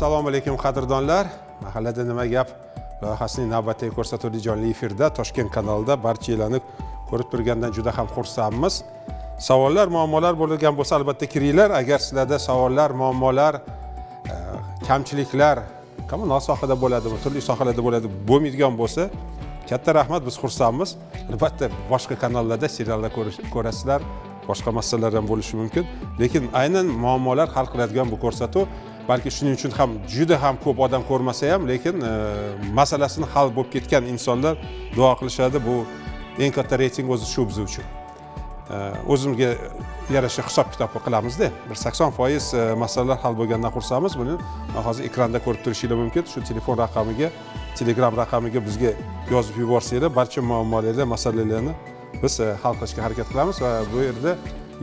Assalomu alaykum qadrdonlar. Mahallada nima gap loyihasining navbatdagi ko'rsatuvda jonli efirda Toshkent kanalida barchalarni ko'rib turgandan juda ham xursandmiz. Savollar, muammolar bo'lgan bo'lsa albatta kiringlar. Agar sizlarda savollar, muammolar, kamchiliklar, kommunal sohada bo'ladimi, turli sohalarda bo'ladi, bo'lmaydigan bo'lsa, katta rahmat, biz xursandmiz. Albatta boshqa kanallarda seriallar ko'rasizlar, boshqa masalalar ham bo'lishi mumkin, lekin aynan muammolar hal qiladigan bu ko'rsatuv. Balki shuning uchun ham juda ham ko'p odam ko'rmasa ham, lekin masalasini hal bo'lib ketgan insonlar duo qilishadi. Bu eng katta reyting o'zi shu biz uchun. O'zimizga yarasha hisob-kitob qilamiz-da. 80% masalalar hal bo'lgandan xursandmiz. Buni hozir ekranda ko'rib turishingiz mumkin. Shu telefon raqamiga, Telegram raqamiga bizga yozib yuborsanglar, barcha muammolarni, masalalarni biz hal qilishga harakat qilamiz va bu yerda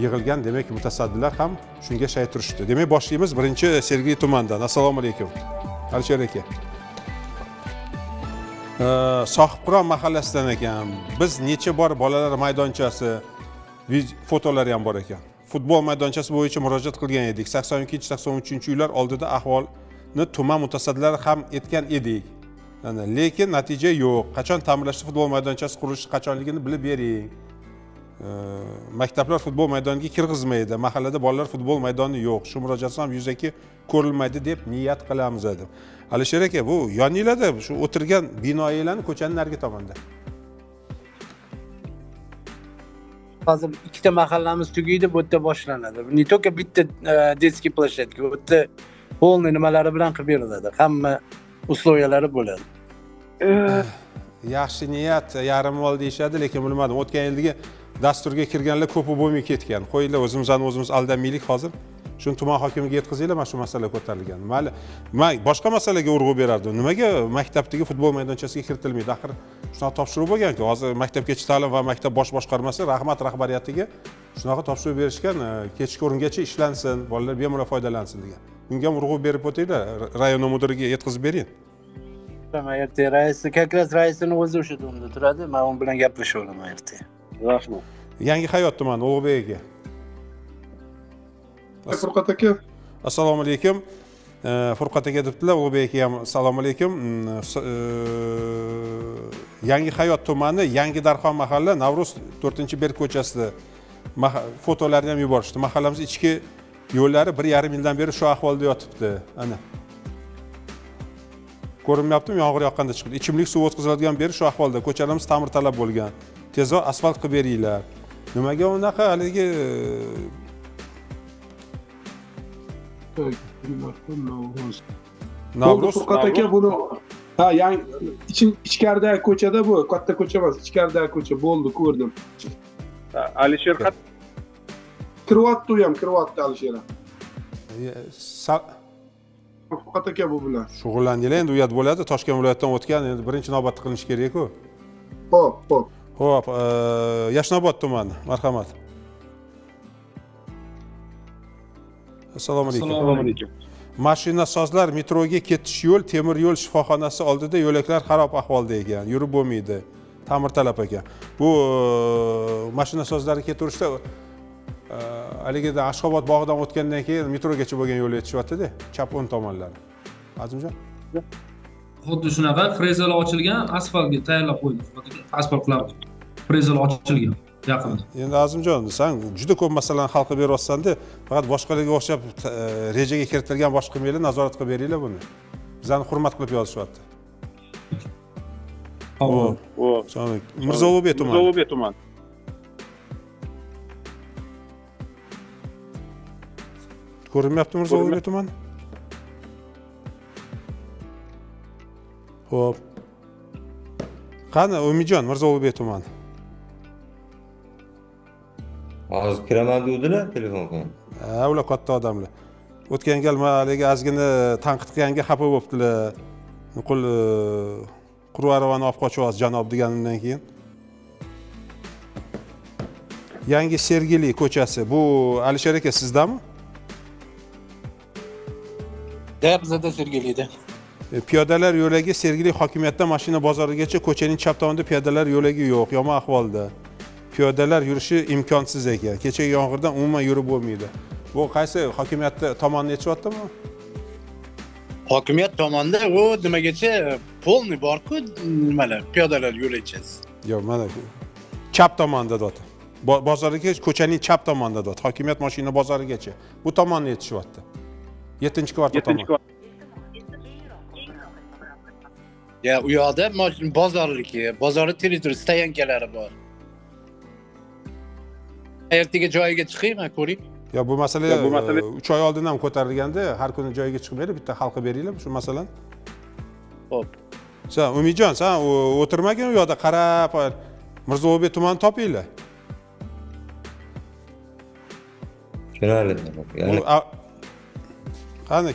yig'ilgan demak mutasaddilar ham shunga shay turishdi. Demak boshlaymiz birinchi Sergeli tumandan. Assalomu alaykum. Alisher aka. Sohibqiron mahallasidan ekan. Biz necha bor bolalar maydonchasi, fotolar ham bor ekan. Futbol maydonchasi bo'yicha murojaat qilgan edik. 82-83-uylar oldida ahvolni tuman mutasaddilari ham aytgan edik. Lekin natija yo'q. Qachon ta'mirlashda futbol maydonchasi qurilishi qachonligini bilib bering. Maktablar futbol maydoniga kirgizmaydi. Mahallada bolalar futbol maydoni yo'q. Shu murojaat ham yuzaki ko'rilmaydi deb niyat qilamiz dedim. Alisher aka, bu yoninglarda shu o'tirgan binolarning ko'chaning narigi tomonda. Hozir ikkita mahallamiz tugaydi, bu yerda boshlanadi. Ne только bitta детский площадка, bu yerda polni nimalari bilan qilib beriladi. Hamma usloviyalari bo'ladi. Yaxshi niyat, yarim mol deyshadi, lekin bilmadim. O'tgan yildagi dasturga kirganlar ko'pi bo'lmay ketgan. Qo'yinglar, o'zimiz aldamaylik hozir. Shuni tuman hokimiga yetkazinglar, mana shu masala ko'tarilgan. Mayli, men boshqa masalaga urg'u berardim. Nimaga maktabdagi futbol maydonchasiga kiritilmaydi? Axir shunaqa topshiriq bo'lgan-ku. Hozir maktabgacha ta'lim va maktab bosh boshqarmasi rahmat rahbariyatiga shunaqa topshiriq berishgan, kechki o'ringacha ishlansin, bolalar bemalol foydalansin degan. Bunga ham urg'u berib o'tinglar, rayon mudiriga yetkazib bering. Erta raisi, как раз raisini o'zi o'sha domda turadi. Men u bilan gaplashaman erta. Rahmat. Yangi Hayot tumani Ulug'bek aka. Furqat aka. Assalomu alaykum. Furqat aka debdilar, Ulug'bek aka ham assalomu alaykum. Yangi Hayot tumani Yangi Darxon mahalla Navruz 4-berk ko'chasida fotolarni ham yuborishdi. Mahallamiz ichki yo'llari 1,5 yildan beri shu ahvolda yotibdi. Ana. Ko'rinmayaptimi? Yomg'ir yoqqanda chiqdi. Ichimlik suv o'tkaziladigan beri shu ahvolda. Ko'chalarimiz ta'mirtalab bo'lgan. Tezroq asfalt qilib beringlar. Nimaga unaqa haligi Navruz Furqat aka buni yangi ichkaridagi ko'chada bu, katta ko'cha emas, ichkaridagi ko'cha bo'ldi, ko'rdim. Alisher kiryapti u ham, kiryapti Alisher. Furqat aka bu bilan shug'ullandinglar, endi u yerda bo'ladi. Toshkent viloyatidan o'tgan, endi birinchi navbatda qilinish kerak-ku. Xo'p, Yashnobod tumani, marhamat. Assalomu alaykum. Assalomu alaykum. Mashina sozlar metroga ketish yo'l, temir yo'l shifoxonasi oldida yo'laklar xarob ahvolda ekan, yurib bo'lmaydi. Ta'mirtalab ekan. Bu mashina sozlari ketaverishda haligida Ashxobod bog'idan o'tgandan keyin metrogacha bo'lgan yo'l yetishyapti-da, chap o'ng tomonlari. Azimjon? Xuddi shunaqa frezalar ochilgan, asfaltga tayyorlab qo'ydi. Asfalt qiladi. Frezalar ochilgan yaqinda. Endi Azimjon, sen juda ko'p masalani hal qilib beryapsan-da, faqat boshqalarga o'xshab rejaga kiritilgan boshqa qilmanglar, nazorat qilib beringlar buni. Bizani hurmat qilib yozishyapti. Mirzo Ulug'bek tumani. Ko'rinmayapti Mirzo Ulug'bek tumani? Xo'p. Qani Umijon Mirzo Ulug'bek tumani? Hozir kiraman dedilar telefonga. Ular katta odamlar. O'tgan gal haligi ozgina tanqid qilganga xafa bo'libdilar. Nuqul quruq aravani olib qochyapsiz janob deganimdan keyin. Yangi Sergeli ko'chasi. Bu Alisher aka sizdami? Bizda Sergelida. Piyodalar yo'lagi Sergeli hokimiyatdan mashina bozorigacha ko'chaning chap tomonida piyodalar yo'lagi yo'q, yomon ahvolda. Piyodalar yurishi imkonsiz ekan. Kechagi yomg'irdan umuman yurib bo'lmaydi. Bu qaysi hokimiyat tomonidan yetishyaptimi? hokimiyat tomonidan u nimagacha polniy bor-ku, nimalar, piyodalar yo'l ichasiz. Yo'q, mana chap tomonda deyapti. Bozorga ko'chaning chap tomonida deyapti. Hokimiyat mashina bozorigacha. Bu tomonni yetishyapti. 7-kvartal tomon. Ya u yoqda bozorniki, bozorning territoriya stoyankalari bor. Ertaga joyiga chiqaymi, ko'ring. Ya bu masala 3 oy oldin ham ko'tarilganda, har kuni joyiga chiqmaydi, bitta xalqqa beringlar shu masalani. Xo'p. Sen Umidjon, sen o'tirmagin u yoqda qarab, Mirzo-Ulug'bek tumanini topinglar. Tushunarli. Qani?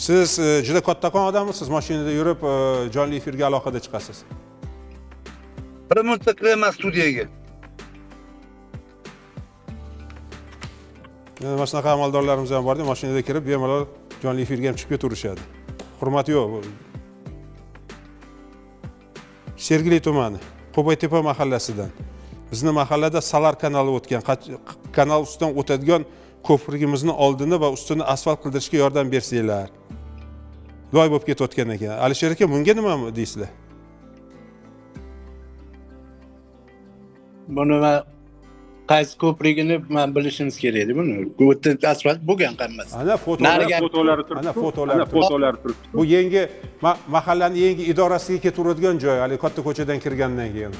Siz juda kattakon odamsiz, mashinada yurib, jonli efirga aloqada chiqasiz. Bir minutda kiraman studiyaga. Mana shunaqa amaldorlarimiz ham bor-da, mashinada kirib, bemalol jonli efirga ham chiqib ketaverishadi. Hurmat yo'q. Sergeli tumani, Qo'baytepa mahallasidan. Bizning mahallada Salar kanali o'tgan, kanal ustidan o'tadigan ko'prigimizni oldini va ustini asfalt qildirishga yordam bersanglar. Loy bo'lib ketayotgan ekan. Alisher aka, bunga nima deysizlar? Buni qaysi ko'prigini men bilishimiz kerak edi buni. Bu asfalt bo'lgan qanmas. Ana fotolar turibdi. Ana fotolar turibdi. Bu yangi mahallaning yangi idorasiga ketaveradigan joy, hali katta ko'chadan kirgandan keyin.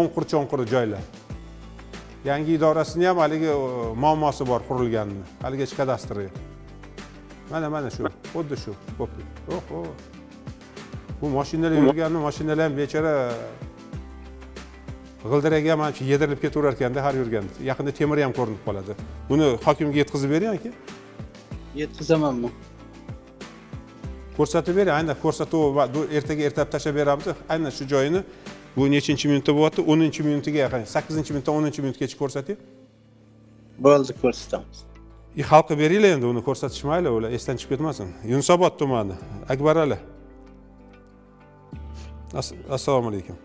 O'nqir-cho'nqir joylar. Yangi idorasini ham haligi muammosi bor qurilganini. Haligacha kadastri. Mana shu, xuddi shu ko'prik. Oho. Bu mashinalar yurganmi, mashinalar ham bechora g'ildiraga ham shu yedirilib ketaverar ekanda har yurganda. Yaqinda temir ham ko'rinib qoladi. Buni hokimga yetkazib bering aka. Yetkazamanmi? Ko'rsatib bering, aynan ko'rsatuv va ertaga ertalab tashlab beramiz. Aynan shu joyini bu nechinchi minutda bo'lyapti? 10-minutiga yaqin, 8-minutdan 10-minutgacha ko'rsating. Bo'ldi, ko'rsatamiz. Xalqqa beringlar endi, uni ko'rsatishmayli, ular esdan chiqib ketmasin. Yunusobod tumani, Akbarali. Assalomu alaykum.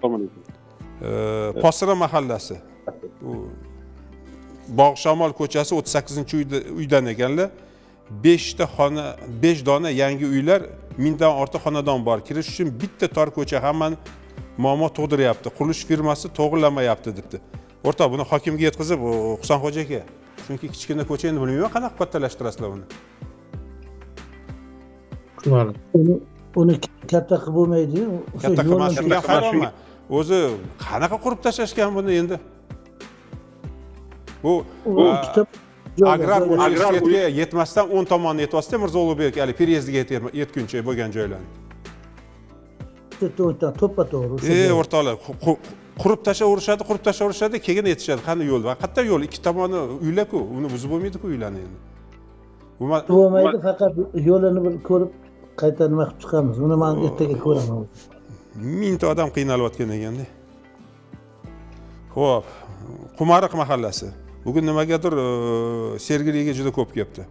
Posira mahallasi. Bog'shamol ko'chasi 38-uydan ekanlar. 5 dona yangi uylar, 1000 dan ortiq xonadon bor. Kirish uchun bitta tor ko'cha hammani muammo tug'diryapti. Qurilish firmasi to'g'rilamayapti debdi. O'rtoq, buni hokimga yetkazib, Husanxo'ja aka. Chunki kichkina ko'cha endi bilmayman qanaqa kattalashtirasizlar uni. Uni katta qilib bo'lmaydi-yu. Katta qilmaslikdan hayronman. O'zi qanaqa qurib tashlashgan buni endi? Bu agrar universitetga yetmasdan 10 tomonni yetyapti, Mirzo-Ulug'bek hali peryezdiga yetguncha bo'lgan joylarni. To'ppa-to'g'ri. O'rtoqlar, qurib tashlaverishadi, keyin yetishadi. Qanday yo'l? Va qayerda yo'l? Ikki tomoni uylar-ku, uni buzib bo'lmaydi-ku uylarni endi. Bo'lmaydi, faqat yo'lini bir ko'rib qayta nima qilib chiqamiz. Uni men ertaga ko'raman. 1000 ta odam qiynalayotgan ekanda. Xo'p, Qumariq mahallasi. Bugun nimagadir Sergeliga juda ko'p kelibdi.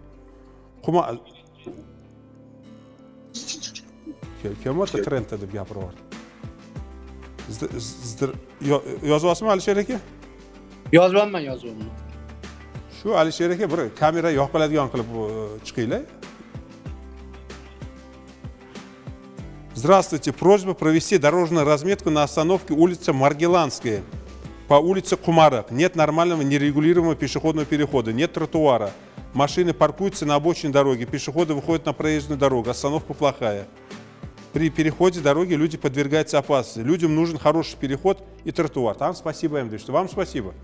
Kim o'ta trendda deb gapiryapti. Yozyapsizmi Alisher aka? Yozganman. Shu Alisher aka bir kamera yoqiladigan qilib chiqinglar. Здравствуйте, просьба провести дорожную разметку на остановке улица Маргеланская по улице Кумарак. Нет нормального нерегулируемого пешеходного перехода, нет тротуара. Машины паркуются на обочине дороги, пешеходы выходят на проезжую дорогу, остановка плохая. При переходе дороги люди подвергаются опасности. Людям нужен хороший переход и тротуар. Там спасибо им, что вам спасибо.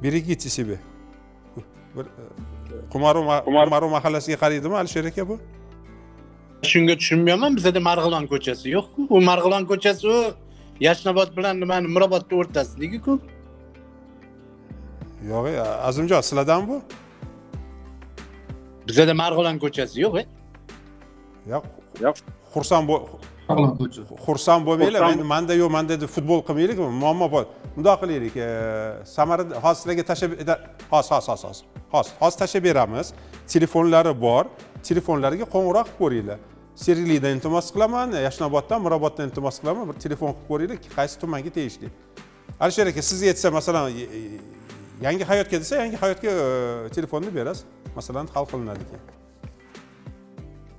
Берегите себя. Qumarov mahallasiga qaraydimi Alisher aka bu? Shunga tushunmayman, bizda Marg'ilon ko'chasi yo'q-ku. U Marg'ilon ko'chasi u Yashnobod bilan nimani Mirobodning o'rtasidagi-ku. Yo'q, Azimjon, sizlardan bu? Bizda Marg'ilon ko'chasi yo'q, Yo'q. Xursand bo'lmaylar. Menda yo'q, menda deb futbol qilmaylik, muammo bor. Bundoq qilaylik. Samarada hozir sizlarga tashab hozir tashab beramiz. Telefonlari bor. Telefonlariga qo'ng'iroq qilib ko'ringlar. Sergelidan iltimos qilaman, Yashnoboddan, Miroboddan iltimos qilaman, bir telefon qilib ko'ringlar, qaysi tumanga tegishli. Alisher aka, siz yetsa, masalan, yangi hayotga desa, yangi hayotga telefonni berasiz. Masalan, hal qilinadi ekan.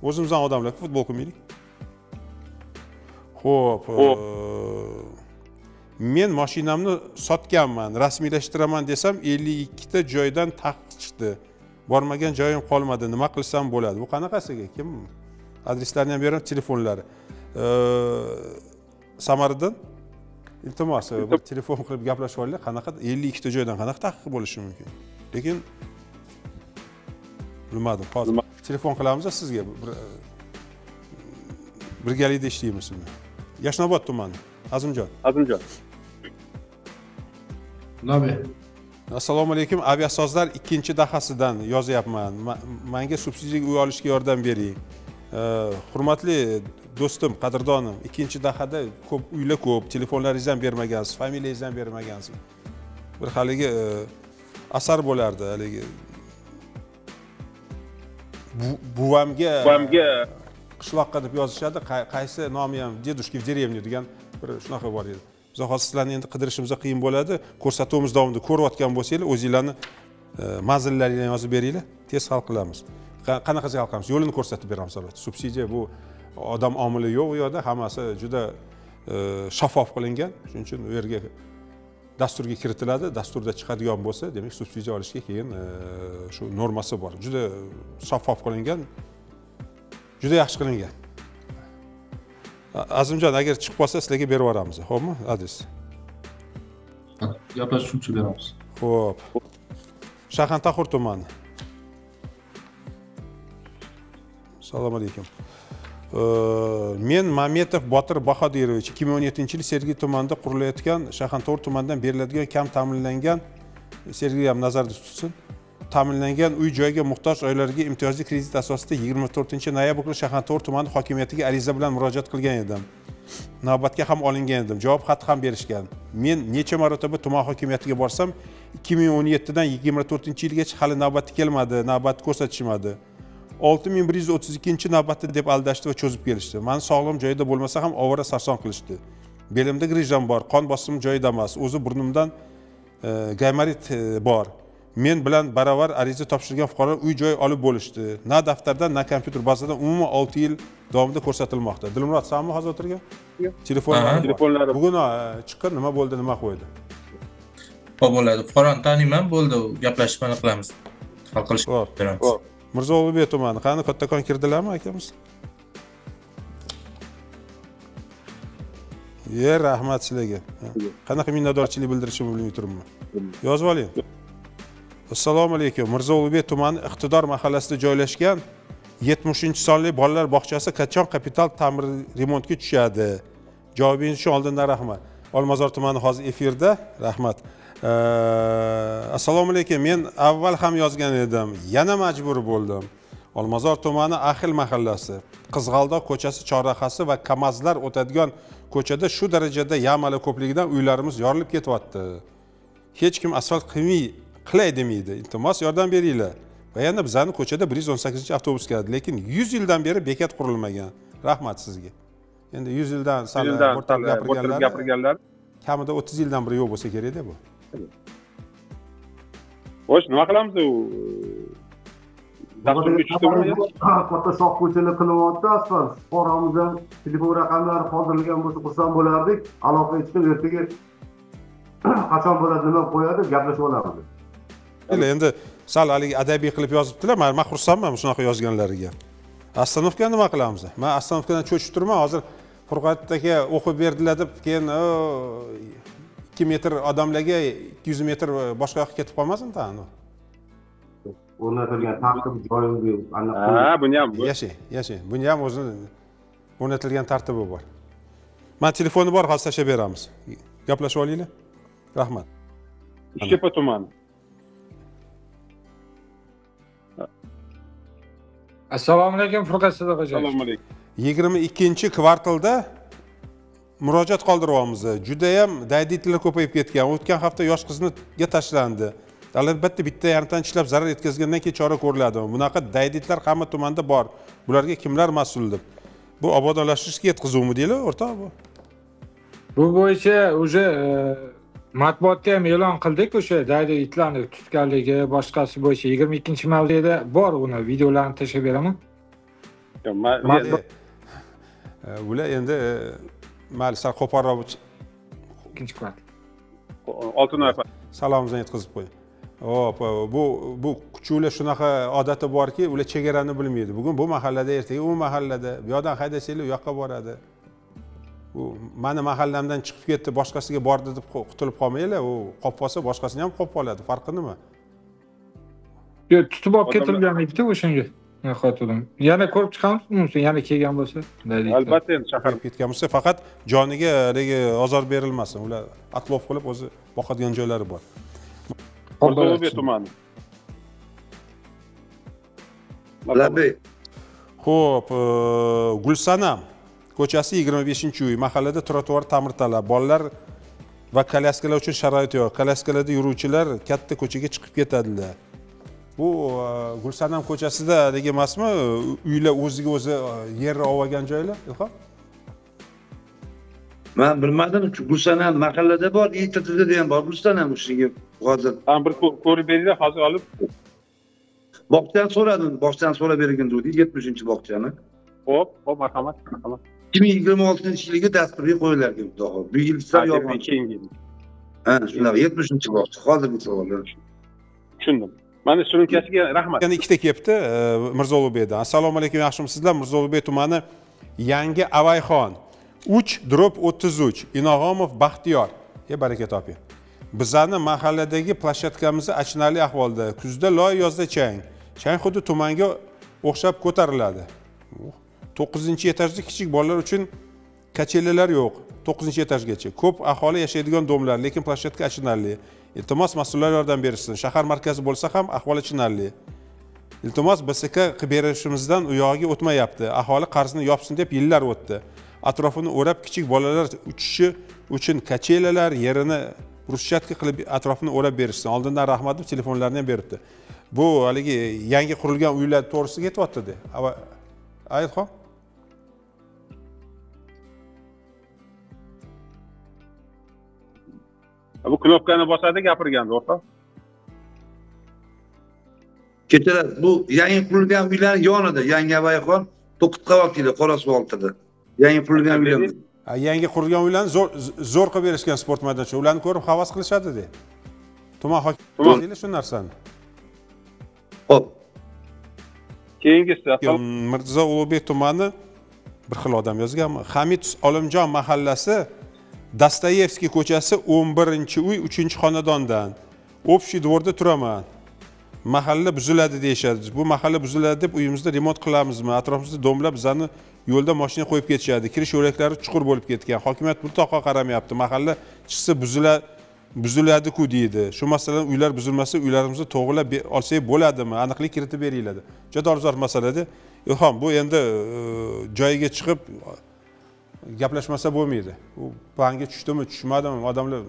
O'zimizdan odamlar futbol qilmaylik. Xo'p. Men mashinamni sotganman, rasmiylashtiraman desam 52 ta joydan taqiq chiqdi. Bormagan joyim qolmadi. Nima qilsam bo'ladi? Bu qanaqasiga? Kim? Adreslarni ham beraman, telefonlari. Samaradan iltimos, bir telefon qilib gaplashib olaylik. Qanaqa 52 ta joydan qanaqa taqiq bo'lishi mumkin? Lekin bilmadim. Hozir telefon qilamiz sizga. Birgalikda ishlaymizmi? Yashnobod tumani. Azimjon. Nabi. Assalomu alaykum. Aviasozlar 2-dahasidan yozyapman. Menga subsidiyaga uy olishga yordam bering. Hurmatli do'stim, qadrdonim, 2-dahada ko'p uylar ko'p, telefonlaringizni ham bermagansiz, familiyangizni ham bermagansiz. Bir haligi asar bo'lardi, haligi buvamga qishloqqa deb yozishadi, qaysi nomi ham Dedushki v dеревне degan bir shunaqa bor edi. Biz hozir sizlarni endi qidirishimiz qiyin bo'ladi. Ko'rsatuvimiz davomida ko'rayotgan bo'lsanglar, o'zingizlarni manzillaringizni yozib beringlar, tez hal qilamiz. Qanaqa hal qilamiz? Yo'lini ko'rsatib beramiz albatta. Subsidiya bu odam omili yo'q u yerda, hammasi juda shaffof qilingan. Shuning uchun u yerga dasturga kiritiladi, dasturda chiqadigan bo'lsa, demak subsidiya olishga keyin shu normasi bor. Juda shaffof qilingan, juda yaxshi qilingan. Azimjon, agar chiqib qolsa sizlarga berib yuboramiz, xo'pmi? Adres. Gaplashuvchi beramiz. Xo'p. Shayxontohur tumani. Assalomu alaykum. Men Mametov Botir Bahodirovich 2017-yil Sergey tumanida qurilayotgan Shayxontohur tumanidan beriladigan kam ta'minlangan Sergey ham nazarda tutsin. Ta'minlangan uy joyga muhtoj oilalarga imtiyozli kredit asosida 24-noyabr kuni Shayxontohur tumani hokimiyatiga ariza bilan murojaat qilgan edim. Navbatga ham olingan edim. Javob xati ham berishgan. Men necha marotaba tuman hokimiyatiga borsam, 2017 dan 24-yilgacha hali navbati kelmadi, navbat ko'rsatishmadi. 6132 navbatda deb aldashdi va cho'zib kelishdi. Meni sog'lig'im joyida bo'lmasa ham ovora sarson qilishdi. Belimda grijam bor, qon bosimim joyida emas. O'zi burnimdan gaymarit bor. Men bilan baravar ariza topshirgan fuqarolar uy joy olib bo'lishdi. Na daftardan, na kompyuter bazadan umuman 6 yil davomida ko'rsatilmoqda. Dilmurod, senmi hozir o'tirgan? Yo'q. Telefonlari. Bugun chiqqan, nima bo'ldi, nima qo'ydi? Xo'p bo'ladi. Fuqaroni taniyman, bo'ldi, gaplashib mana qilamiz. Hal qilishni beramiz. Mirzo Ulug'bek tumani. Qani kattakon kirdilarmi akamiz? Rahmat sizlarga. Qanaqa minnatdorchilik bildirishimni bilmay turibman. Yozib oling. Assalomu alaykum. Mirzo Ulug'bek tumani Iqtidor mahallasida joylashgan 70-sonli bolalar bog'chasi qachon kapital ta'mir remontga tushadi? Javobingiz uchun oldindan rahmat. Olmazor tumani hozir efirda. Rahmat. Assalomu alaykum. Men avval ham yozgan edim, yana majbur bo'ldim. Olmazor tumani Ahil mahallasi, Qizg'aldoq ko'chasi chorrahasi va Kamazlar o'tadigan ko'chada shu darajada yamali ko'pligidan uylarimiz yorilib ketyapti. Hech kim asfalt qilay demaydi. Iltimos yordam beringlar. Va yana bizning ko'chada 118-avtobus keladi, lekin 100 yildan beri bekat qurilmagan. Rahmat sizga. Endi 100 yildan sal gapirganlar kamida 30 yildan biri yo'q bo'lsa kerak-da bu. Xo'sh, nima qilamiz u? Dasturga tushdimi? Katta shoh ko'chalar qilyapti asfalt. Fuqaromiz ham telefon raqamlari qoldirilgan bo'lsa xursand bo'lardik. Aloqa chiqib ertaga qachon bo'ladi, nima qo'yadi, gaplashib olamiz. Endi sal haligi adabiy qilib yozibdilar. Men xursandman shunaqa yozganlariga. Astanovkani nima qilamiz? Men astanovkadan cho'chib turman. Hozir Furqat aka o'qib berdilar deb, keyin 2 metr odamlarga 200 metr boshqa yoqqa ketib qolmasin tani. O'rnatilgan tartib joyingiz buni ham yashang. Buni ham o'zini o'rnatilgan tartibi bor. Men telefoni bor, hozir tashlab beramiz. Gaplashib olinglar. Rahmat. Uchtepa tumani. Assalomu alaykum Furqat Sadiqovich. Assalomu alaykum. 22-kvartalda murojaat qoldiryapmiz. Juda ham dayditlar ko'payib ketgan. O'tgan hafta yosh qizga tashlandi. Albatta bitta yarimtadan ishlab zarar yetkazgandan keyin chora ko'riladi. Bunaqa dayditlar hamma tumanda bor. Bularga kimlar mas'ul deb. Bu obodonlashtirishga yetkazuvmi deylar, o'rtoq bu? Bu bo'yicha уже matbuotda ham e'lon qildik o'sha daydi itlarni tutganligi boshqasi bo'yicha 22-mavzeda bor uni videolarini tashlab beraman. Ular endi mayli sal qo'polroq ikkinchi kvart. Oltin nafar. Salomimizni yetkazib qo'ying. Hop, bu kuchuklar shunaqa odati borki, ular chegarani bilmaydi. Bugun bu mahallada, ertaga u mahallada, bu yoqdan haydasanglar u yoqqa boradi. U meni mahallamdan chiqib ketdi, boshqasiga bordi deb qutulib qolmaylar, u qolib qolsa boshqasini ham qolib qoladi. Farqi nima? Yo, tutib olib ketilgan edi o'shanga. Xotinim. Yana ko'rib chiqamiz, yana kelgan bo'lsa. Albatta endi shahar ketgan bo'lsa, faqat joniga ozor berilmasin. Ular atlov qilib o'zi boqadigan joylari bor. Mirzo-Ulug'bek tumani. Labay. Xo'p, Gulsanam ko'chasi 25-uy, mahallada trotuar ta'mirtalab. Bolalar va kolyaskalar uchun sharoit yo'q. Kolyaskalarda yuruvchilar katta ko'chaga chiqib ketadilar. Bu Gulsanam ko'chasida degan emasmi? Uylar o'ziga o'zi yer olgan joylar, Ilhom? Men bilmadim, Gulsanam mahallada bor, YTTda ham bor Gulsanam o'shiga hozir. Ham bir ko'rib beringlar, hozir olib. Bog'chadan so'radim, bog'chadan so'rab bergan dedi, 70-bog'chani. Xo'p, marhamat, marhamat. 2026-yilga dasturga qo'yilgan xudo xohlasa. Bu yil sal yolg'on. Ha, shunaqa 70-bog'cha. Hozirgi savollar. Tushundim. Mana surunkasiga rahmat. Yana ikkita kelibdi Mirzo-Ulug'bekdan. Assalomu alaykum, yaxshimisizlar? Mirzo-Ulug'bek tumani Yangi Avayxon 3/33 Inog'omov Baxtiyor. Baraka toping. Bizani mahalladagi plashatkamiz achinarli ahvolda. Kuzda loy, yozda chang. Chang xuddi tumanga o'xshab ko'tariladi. 9-etajda kichik bolalar uchun kachelalar yo'q. 9-etajgacha. Ko'p aholi yashaydigan domlar, lekin plashatka achinarli. Iltimos mas'ullar yordam bersin. Shahar markazi bo'lsa ham ahvol achinarli. Iltimos BSK qilib berishimizdan u yog'iga o'tmayapti. Aholi qarzni yopsin deb yillar o'tdi. Atrofini o'rab kichik bolalar uchishi uchun kachelalar yerini bruschatka qilib atrofini o'rab berishsin. Oldindan rahmat deb telefonlarni ham beribdi. Bu haligi yangi qurilgan uylar to'g'risiga ketyapti-da. Aytxon. Bu knopkani bosadi gapirgandi o'rtoq. Kechalar bu yangi qurilgan uylar yonida, Yangi Avayxon 9 qavatli Qorasuv oltida. Yangi qurilgan uylar. Yangi qurilgan uylarni zo'r qilib berishgan sport maydonchasi. Ularni ko'rib havas qilishadi-da. Tuman hokimiyati shu narsani. Xo'p. Keyingisi Mirzo-Ulug'bek tumani bir xil odam yozganmi? Hamid Olimjon mahallasi Dostoyevskiy ko'chasi 11-uy 3-xonadondan. Общий dvorda turaman. Mahalla buziladi deyshadi. Bu mahalla buziladi deb uyimizda remont qilamizmi? Atrofimizda domlab bizani yo'lda mashina qo'yib ketishadi. Kirish yo'laklari chuqur bo'lib ketgan. Hokimiyat bu toqqa qaramayapti. Mahalla chiqsa buziladi-ku deydi. Shu masalan uylar buzilmasa uylarimizni to'g'rilab olsak bo'ladimi? Aniqlik kiritib beringlar. Juda dolzarb masala-da. Ilhom, bu endi joyiga chiqib gaplashmasa bo'lmaydi. U planga tushdimi, tushmadimi? Odamlar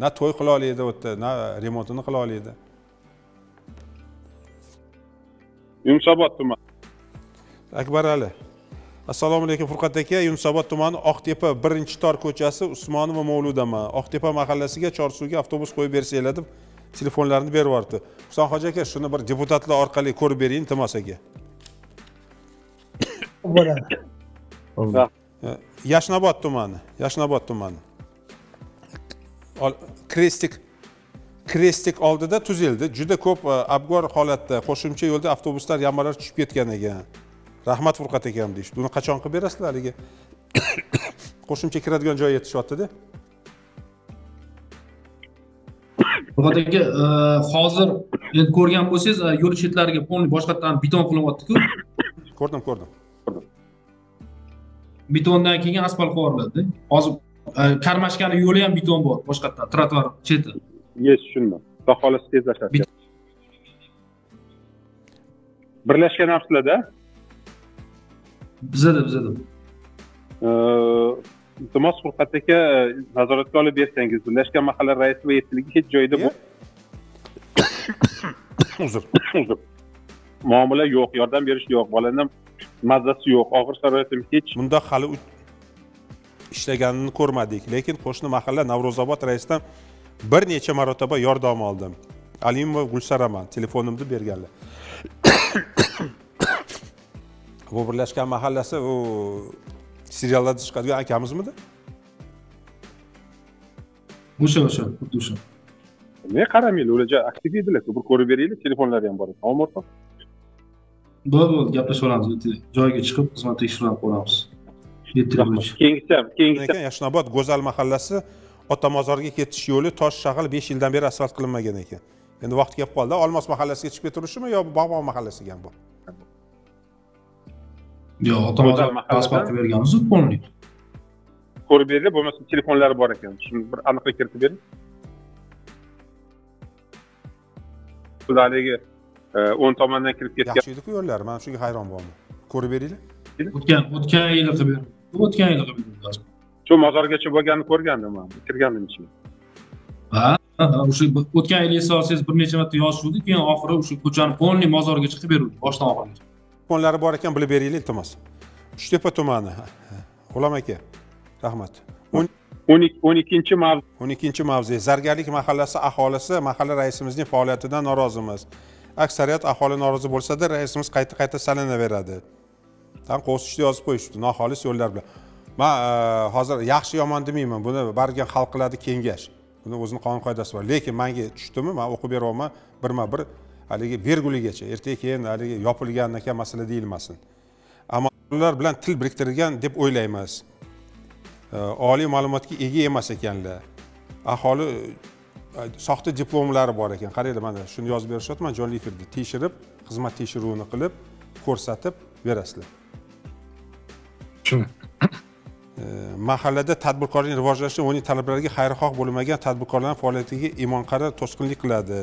na to'y qila oladi o'tda, na remontini qila oladi. Yunusobod tumani. Akbar Ali. Assalomu alaykum Furqat aka. Yunusobod tumani Oqtepa 1-tor ko'chasi Usmonova Mavludaman. Oqtepa mahallasiga Chorsuvga avtobus qo'yib bersanglar deb telefonlarini berib yubordi. Husan hoji aka, shuni bir deputatlar orqali ko'rib bering, iltimos aka. Bo'ladi. Yashnobod tumani. Yashnobod tumani. Krestik oldida tuzildi. Juda ko'p abgor holatda qo'shimcha yo'lda avtobuslar yamalar tushib ketgan ekan. Rahmat Furqat akam deydi. Buni qachon qilib berasizlar haliga? Qo'shimcha kiradigan joy yetishyapti-da. Furqat aka, hozir endi ko'rgan bo'lsangiz, yo'l chetlariga polni boshqatdan beton qilinyapti-ku. Ko'rdim. Betondan keyin asfalt qo'yiladi. Hozir Karmashkani yo'li ham beton bor, boshqatdan trotuar cheti. Tushundim. Xudo xolasi tezlashadi. Birlashgan afslarda? Bizada. Iltimos Furqat aka nazoratga olib bersangiz, Birlashgan mahalla raisi va yetkiligi hech joyda bu. Uzr. Muomala yo'q, yordam berish yo'q, bolaning mazasi yo'q, og'ir sharoitim hech. Bunda hali ishlaganini ko'rmadik, lekin qo'shni mahalla Navro'zobod raisidan bir necha marotaba yordam oldim. Alimova Gulsaraman, telefonimni berganlar. Bu birlashgan mahallasi u seriallarda chiqadigan akamizmidi? O'sha, xuddi o'sha. Men qaramaylik, o'laja aktiv edilar. Bir ko'rib beraylik, telefonlari ham bor. Ammo Bo'ldi, gaplashib olamiz. Joyiga chiqib, xizmat tekshirib ko'ramiz. Keyingi Yashnobod Go'zal mahallasi Otamozorga ketish yo'li tosh shag'al 5 yildan beri asfalt qilinmagan ekan. Endi vaqt kelib qoldi. Olmos mahallasiga chiqib keturishimi yo Bog'bon mahallasiga ham bu? Yo'q, Otamozor pasportni berganmiz, polni. Ko'rib beraylik, bo'lmasa telefonlari bor ekan. Shuni bir aniqlik kiritib bering. Ularga 10 tomondan kirib ketgan. Yaxshi edi-ku yo'llari. Men shunga hayron bo'ldim. Ko'rib beraylik. O'tgan yili qilib berdim. O'tgan yili qilib berdim. Shu mozorgacha bo'lganini ko'rgandim men. Kirgandim ichga. Ha, o'sha o'tgan yil esa olsangiz bir necha marta yozishuvdik, keyin oxiri o'sha ko'chani polni mozorgacha qilib berdik, boshdan oxirigacha. Telefonlari bor ekan, bilib beraylik, iltimos. Uchtepa tumani. G'ulom aka. Rahmat. 12 mavzu. Zargarlik mahallasi aholisi mahalla raisimizning faoliyatidan norozimiz. Aksariyat aholi norozi bo'lsa-da, raisimiz qayta salanaveradi. Tan qo'sishni yozib qo'yishdi, noxolis yo'llar bilan. Men hozir yaxshi yomon demayman, buni bargan xalq qiladi kengash. Buni o'zining qonun qoidasi bor. Lekin menga tushdimi, men o'qib beryapman birma-bir haligi berguligacha. Ertaga keyin haligi yopilgandan keyin masala deyilmasin. Ammo ular bilan til biriktirilgan deb o'ylaymiz. Oliy ma'lumotga ega emas ekanlar. Aholi soxta diplomlari bor ekan. Qaranglar, mana shuni yozib berishyapman, jonli efirda tekshirib, xizmat tekshiruvini qilib, ko'rsatib berasizlar. Shuni. Mahallada tadbirkorlikni rivojlanishda uning talablariga xayrixoh bo'lmagan tadbirkorlarning faoliyatiga imonqara to'sqinlik qiladi.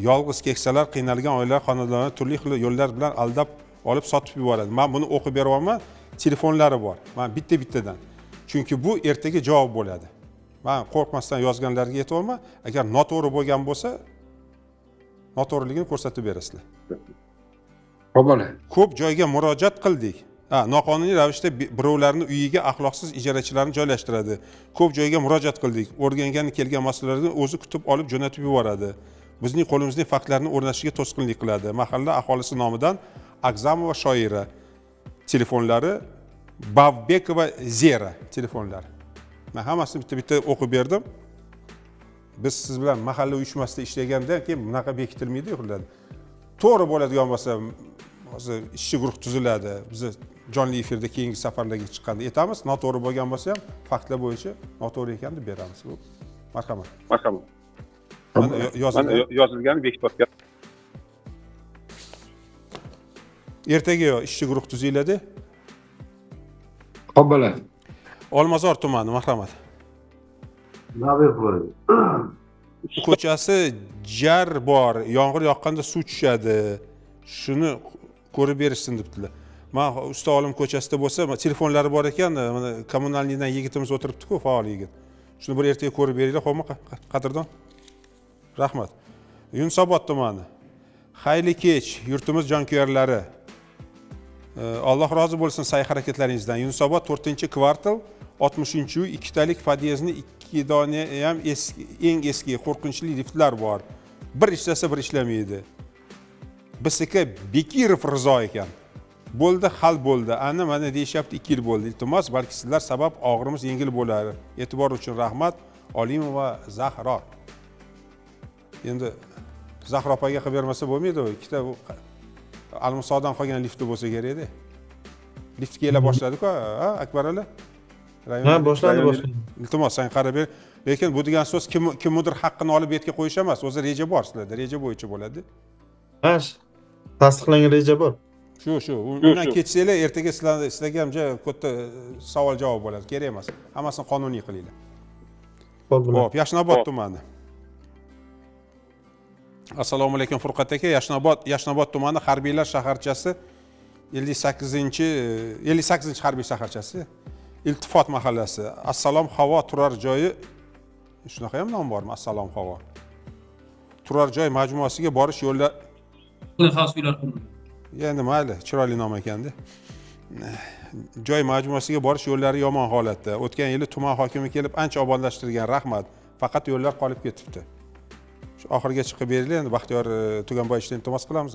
Yolg'iz keksalar, qiynalgan oilalar, xonadonlarni turli xil yo'llar bilan aldab olib sotib yuboradi. Men buni o'qib beryapman, telefonlari bor. Men bitta-bittadan. Chunki bu ertaga javob bo'ladi. Men qo'rqmasdan yozganlarga aytayapman, agar noto'g'ri bo'lgan bo'lsa, noto'g'riligini ko'rsatib berasizlar. Ko'p joyga murojaat qildik. Noqonuniy ravishda birovlarning uyiga axloqsiz ijarachilarni joylashtiradi. Ko'p joyga murojaat qildik. O'rgangan kelgan masalalarni o'zi kutib olib jo'natib yuboradi. Bizning qo'limizning faktlarni o'rnashishiga to'sqinlik qiladi. Mahalla aholisi nomidan Agzamova shoira telefonlari, Bavbekova Zera telefonlari. Men hammasini bitta-bitta o'qib berdim. Biz siz bilan mahalla uyushmasida ishlagandan keyin bunaqa bekitilmaydi, yo'qlar. To'g'ri bo'ladigan bo'lsa, hozir ishchi guruh tuziladi. Biz jonli efirda keyingi safarlarga chiqqanda aytamiz, noto'g'ri bo'lgan bo'lsa ham faktlar bo'yicha noto'g'ri ekan deb beramiz. Bu marhamat. Marhamat. Yozilgan bekitib. Ertaga ishchi guruh tuziladi. Xo'p bo'ladi. Olmazor tumani, marhamat. Ko'chasi jar bor, yomg'ir yoqqanda suv tushadi. Shuni ko'rib berishsin debdilar. Men usta olim ko'chasida bo'lsa, telefonlari bor ekan, mana kommunalniydan yigitimiz o'tiribdi-ku, faol yigit. Shuni bir ertaga ko'rib beringlar, xo'pmi, qadrdon? Rahmat. Yunusobod tumani. Xayrli kech, yurtimiz jonkuyarlari. Alloh rozi bo'lsin sa'y-harakatlaringizdan. Yunusobod 4-kvartal 60-uy, ikkitalik podyezdni 2 dona ham eng eski qo'rqinchli liftlar bor. Bir ishlasa, bir ishlamaydi. Bisika Bekirov Rizo ekan. Bo'ldi, hal bo'ldi. Ana mana deyishyapti, 2 yil bo'ldi. Iltimos, balki sizlar sabab og'rimiz yengil bo'lar. E'tibor uchun rahmat. Olimova Zahro. Endi Zahro opaga qilib bermasa bo'lmaydi, ikkita Almusodan qolgan lifti bo'lsa kerak-da. Lift kela boshladi-ku, Akbar aka? Ha, boshlandi. Iltimos, sen qarab ber. Lekin bu degan so'z kimdir haqqini olib betga qo'yish emas, o'zi reja bor sizlarda, reja bo'yicha bo'ladi. Ha, tasdiqlangan reja bor. Shu. Undan ketsanglar, ertaga sizlarga ham katta savol-javob bo'ladi, kerak emas. Hammasini qonuniy qilinglar. Xo'p, Yashnobod tumani. Assalomu alaykum Furqat aka. Yashnobod tumani harbiylar shaharchasi 58-harbiy shaharchasi. Iltifot mahallasi. Assalom havo turar joyi. Shunaqa ham nom bormi? Assalom havo. Turar joy majmuasiga borish yo'llar. Xos uylar qurildi. Endi mayli, chiroyli nom ekanda. Joy majmuasiga borish yo'llari yomon holatda. O'tgan yili tuman hokimi kelib ancha obodlashtirgan, rahmat. faqat yo'llar qolib ketibdi. Shu oxiriga chiqib beringlar, endi Baxtiyor Tuganboyevdan iltimos qilamiz.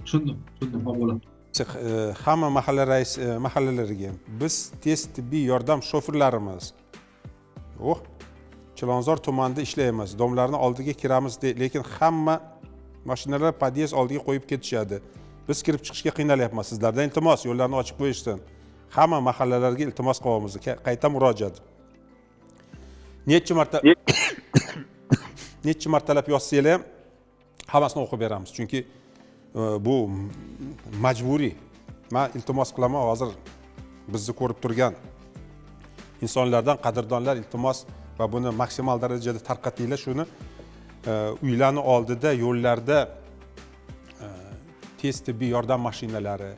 Tushundim, bo'ladi. Hamma mahalla mahallalariga biz tez tibbiy yordam shofirlarimiz. Chilonzor tumanida ishlaymiz. Domlarni oldiga kiramiz, lekin hamma mashinalar podyezd oldiga qo'yib ketishadi. Biz kirib chiqishga qiynalyapmiz. Sizlardan iltimos, yo'llarni ochib qo'yishsin. Hamma mahallalarga iltimos qilyapmiz. Qayta murojaat. Necha martalab yozsanglar ham hammasini o'qib beramiz. Chunki bu majburiy. Men iltimos qilaman, hozir bizni ko'rib turgan insonlardan qadrdonlar iltimos va buni maksimal darajada tarqatinglar. Shuni uylarning oldida, yo'llarda tez tibbiy yordam mashinalari,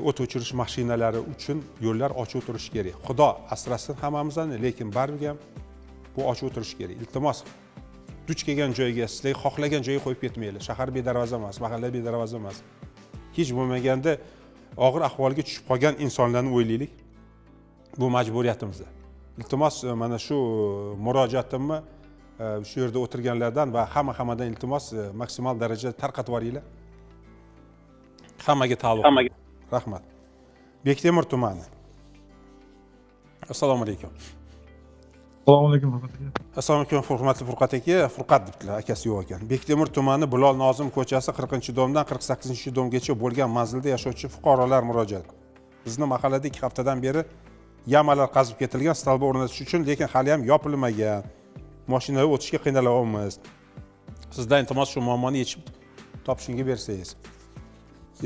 o't o'chirish mashinalari uchun yo'llar ochib o'tirish kerak. Xudo asrasin hammamizni, lekin baribir ham bu ochib o'tirish kerak. Iltimos, duch kelgan joyga, sizlar xohlagan joyga qo'yib ketmanglar. Shahar bedarvoza emas, mahalla bedarvoza emas. Hech bo'lmaganda og'ir ahvolga tushib qolgan insonlarni o'ylaylik. Bu majburiyatimiz. Iltimos, mana shu murojaatimni shu yerda o'tirganlardan va hammadan iltimos maksimal darajada tarqatib yuboringlar. Hammaga taalluq. Rahmat. Bektemir tumani. Assalomu alaykum. Assalomu alaykum. Assalomu alaykum, hurmatli Furqat aka. Furqat debdilar, akasi yo'q ekan. Bektemir tumani Bilol Nozim ko'chasi 40-domdan 48-domgacha bo'lgan manzilda yashovchi fuqarolar murojaat. Bizni mahallada 2 haftadan beri yamalar qazib ketilgan, stolba o'rnatish uchun, lekin hali ham yopilmagan. Mashinalar o'tishga qiynalyapmiz. Sizdan iltimos shu muammoni yechib topishingga bersangiz.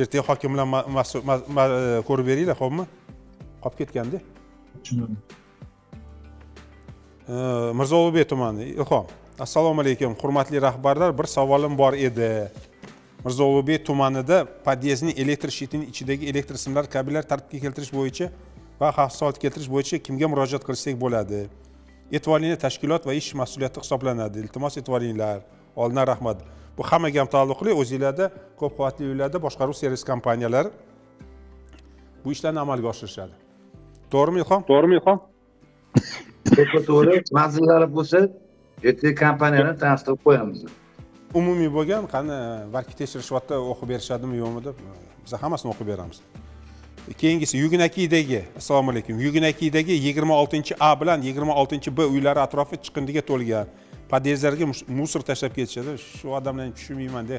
Ertaga hokim bilan ko'rib beringlar, xo'pmi? Qolib ketganda. Tushundim. Mirzo Ulug'bek tumani. Ilhom. Assalomu alaykum, hurmatli rahbarlar. Bir savolim bor edi. Mirzo Ulug'bek tumanida podyezdning elektr shitining ichidagi elektr simlar kabellar tartibga keltirish bo'yicha va xavfsizlik keltirish bo'yicha kimga murojaat qilsak bo'ladi? E'tiboringlar, tashkilot va ish mas'uliyati hisoblanadi. Iltimos e'tiboringlar. Oldindan rahmat. Bu hammaga ham taalluqli, o'zingizlarda ko'p qavatli uylarda boshqaruv servis kompaniyalari bu ishlarni amalga oshirishadi. To'g'rimi, Ilhom? To'g'rimi, Ilhom? To'g'ri. Manzillari bo'lsa, ertaga kompaniyani tanishtirib qo'yamiz. Umumiy bo'lgan, qani balki tekshirishyapti, o'qib berishadimi, yo'qmi deb, biz hammasini o'qib beramiz. Keyingisi Yugnakidagi, assalomu alaykum. Yugnakidagi 26A bilan 26B uylari atrofi chiqindiga to'lgan. Podyezdlarga musor tashlab ketishadi. Shu odamlarni tushunmayman de,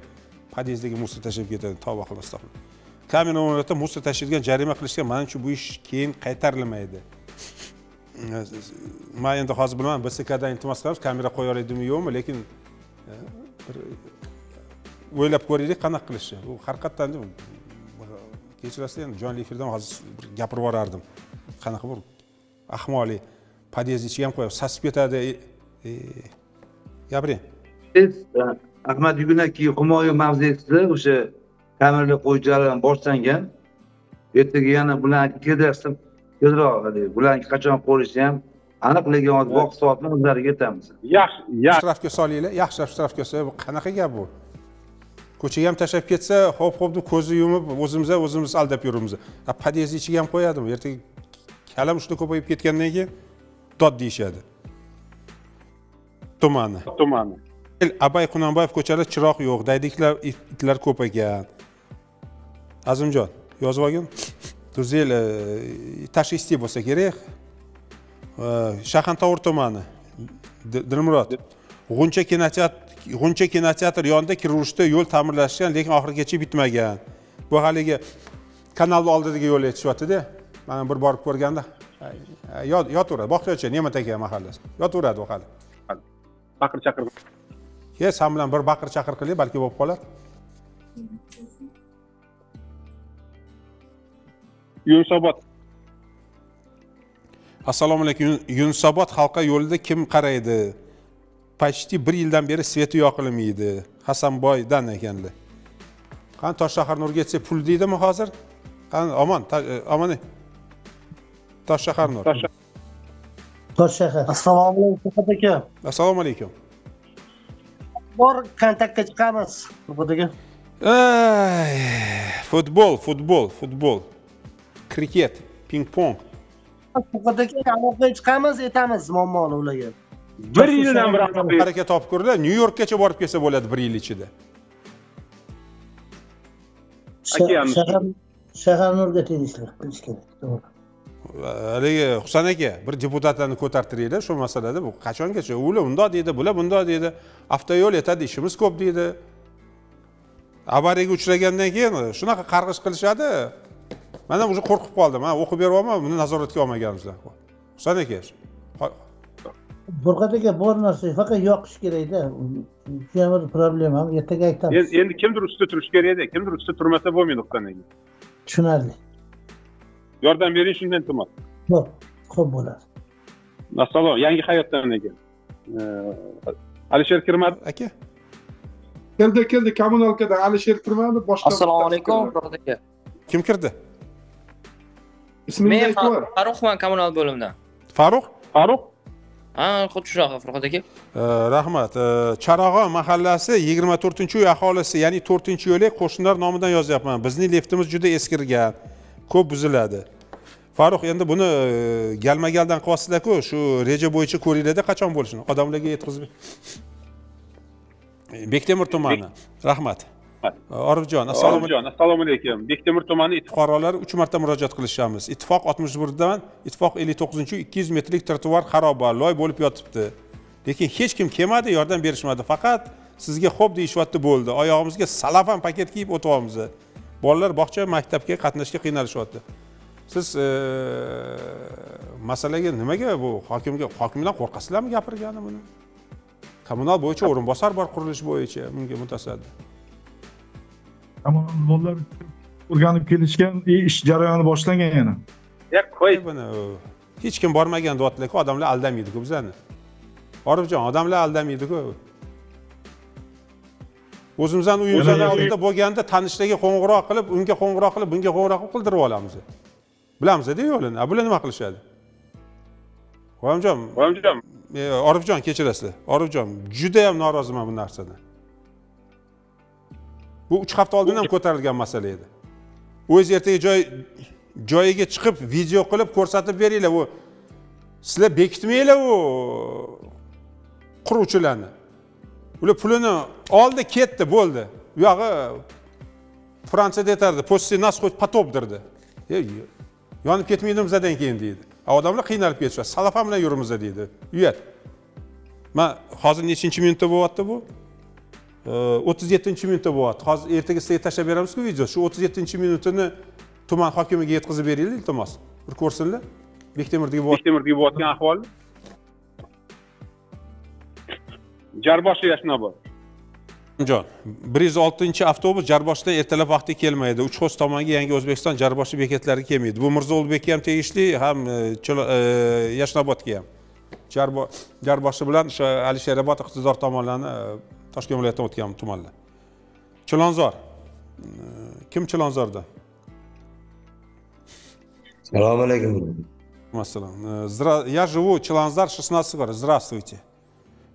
podyezdga musor tashlab ketadi. Tavba qilib astag'firullah. Kamera o'rnida musor tashlangan jarima qilishga, menimcha bu ish keyin qaytarilmaydi. Men endi hozir bilmadim, BSKdan iltimos qilamiz, kamera qo'ya oladimi yo'qmi, lekin o'ylab ko'raylik qanaqa qilishi. Bu haqiqatan kechirasiz, endi jonli efirdan hozir gapirib yuborardim. Qanaqa bir ahmoqlik, podyezd ichiga ham qo'yib, sasib ketadi. Gapiring. Siz Ahmad Yugunakiy Humoyun mavzesida o'sha kameralar qo'yish jarayoni boshlangan. Ertaga yana bularni kedrasam, bularni qachon qo'yishi ham aniqligi hozir vaqt soatni o'zlariga aytamiz. Yaxshi, shtrafga solinglar. Yaxshi shtrafga solib, qanaqa gap bu? Ko'chaga ham tashlab ketsa, hop deb ko'zni yumib, o'zimiz aldab yuramiz. Podyezd ichiga ham qo'yadimi? Ertaga kalam shunda ko'payib ketgandan keyin dod deyishadi. Tumani. Abay Qunonboyev ko'chada chiroq yo'q, daydiklar, itlar ko'p ekan. Azimjon, yozib olgin. Tuzel tashxisli bo'lsa kerak. Shahontovur tumani. Dilmurod. G'uncha kinoteatr yonida kiruvrishda yo'l ta'mirlashgan, lekin oxirigacha bitmagan. Bu haligi kanalning oldidagi yo'l aytishyapti-da. Men bir borib ko'rganda yotaveradi. Boqchacha Ne'mat aka mahallasi. Yotaveradi u hali. Baqir-chaqir. Sen bilan bir baqir-chaqir qiling, balki bo'lib qolar. Yunusobod. Assalomu alaykum. Yunusobod halqa yo'lida kim qaraydi? Почти 1 yildan beri sveti yoqilmaydi. Hasanboydan ekanlar. Qani Toshshahar Nurga yetsa pul deydimi hozir? Qani omon. Toshshahar Nur. Toshshahar. Assalomu alaykum aka. Assalomu alaykum. Bor kontaktga chiqamiz budiga. Futbol, kriket, ping-pong. Faqat aloqaga chiqamiz, aytamiz muammoni ularga. 1 yildan bir harakat topib ko'rlar, Nyu-Yorkgacha borib kelsa bo'ladi 1 yil ichida. Shahar nurga tegishli qilish kerak. To'g'ri. Haligi Husan aka, bir deputatlarni ko'tartiraylik shu masalada. Bu qachongacha? Ular bundoq deydi, bular bundoq deydi. Avtoyo'l yetadi, ishimiz ko'p deydi. Avariyaga uchragandan keyin shunaqa qarg'ish qilishadi. Men ham o'zi qo'rqib qoldim. Men o'qib beryapman, buni nazoratga olmaganimizdan. Husan aka. Furqat aka bor narsa, faqat yoqish kerak-da. Bu problema, ertaga aytamiz. Endi kimdir ustida turish kerak-da, kimdir ustida turmasa bo'lmaydi Husan aka. Tushunarli. Yordam bering shundan iltimos. Xo'p bo'ladi. Assalomu, yangi hayotdan ekan. Alisher kirmadi aka. Keldi, kommunalkada Alisher kirmadi, boshqa. Assalomu alaykum, Furqat aka. Kim kirdi? Ismingizni aytib. Farruhman kommunal bo'limdan. Farruh? Ha, xuddi shunaqa Furqat aka. Rahmat. Charog'on mahallasi 24-uy aholisi, ya'ni 4-yo'lak qo'shnilar nomidan yozyapman. Bizning liftimiz juda eskirgan, ko'p buziladi. Farruh, endi buni galma-galdan qilyapsizlar-ku, shu reja bo'yicha ko'ringlar-da qachon bo'lishini. Odamlarga yetkazib. Bektemir tumani. Rahmat. Orifjon, assalomu alaykum. Bektemir tumani fuqarolari 3 marta murojaat qilishamiz. Ittifoq 61dan Ittifoq 59-uy 200 metrlik trotuar xaroba, loy bo'lib yotibdi. Lekin hech kim kelmadi, yordam berishmadi. Faqat sizga xo'p deyishyapti bo'ldi. Oyog'imizga salafan paket kiyib o'tyapmiz. Bolalar bog'cha, maktabga qatnashga qiynalishyapti. Siz masalaga nimaga bu hokimdan qo'rqasizlarmi gapirgani buni? Kommunal bo'yicha o'rinbosar bor qurilish bo'yicha, bunga mutasaddi. Bolalar o'rganib kelishgan, ish jarayoni boshlangan yana. Qo'y buni. Hech kim bormagan deyaptilar-ku, odamlar aldamaydi-ku bizlarni. Orifjon, odamlar aldamaydi-ku. O'zimizdan uyimizdan oldida bo'lganda tanishlarga qo'ng'iroq qilib, unga qo'ng'iroq qilib, bunga qo'ng'iroq qilib qildirib olamiz. Bilamiz-da yo'lini. Bular nima qilishadi? Oyimjon. Orifjon, kechirasizlar. Orifjon, juda ham noroziman bu narsadan. Bu 3 hafta oldin ham ko'tarilgan masala edi. O'z ertaga joyiga chiqib video qilib ko'rsatib beringlar. U sizlar bekitmanglar u quruvchilarni. Ular pulini oldi, ketdi, bo'ldi. U yog'i Fransiyada aytardi, "После нас хоть потоп" derdi. Yonib ketmaydimizdan keyin deydi. Odamlar qiynalib ketishadi. Salafam bilan yurimiz deydi. Uyat. Men hozir nechinchi minutda bo'lyapti bu? 37-minutda bo'lyapti. Hozir ertaga sizga tashlab beramiz-ku video. Shu 37-minutini tuman hokimiga yetkazib beringlar, iltimos. Bir ko'rsinlar. Bektemirdagi bo'layotgan ahvolni. Jarboshi Yashnobod. Jon, 106-avtobus Jarboshdan ertalab vaqtda kelmaydi. Uchxo'z tomonga Yangi O'zbekiston Jarboshi bekatlari kelmaydi. Bu Mirzo Ulug'bekka ham tegishli, ham Yashnobodga ham. Jarboshi bilan o'sha Alisherobod iqtidor tomonlarni Toshkent viloyatidan o'tgan tumanlar. Chilonzor. Kim Chilonzorda? Assalomu alaykum. Assalom. Я живу Чиланзар 16 квартал. Здравствуйте.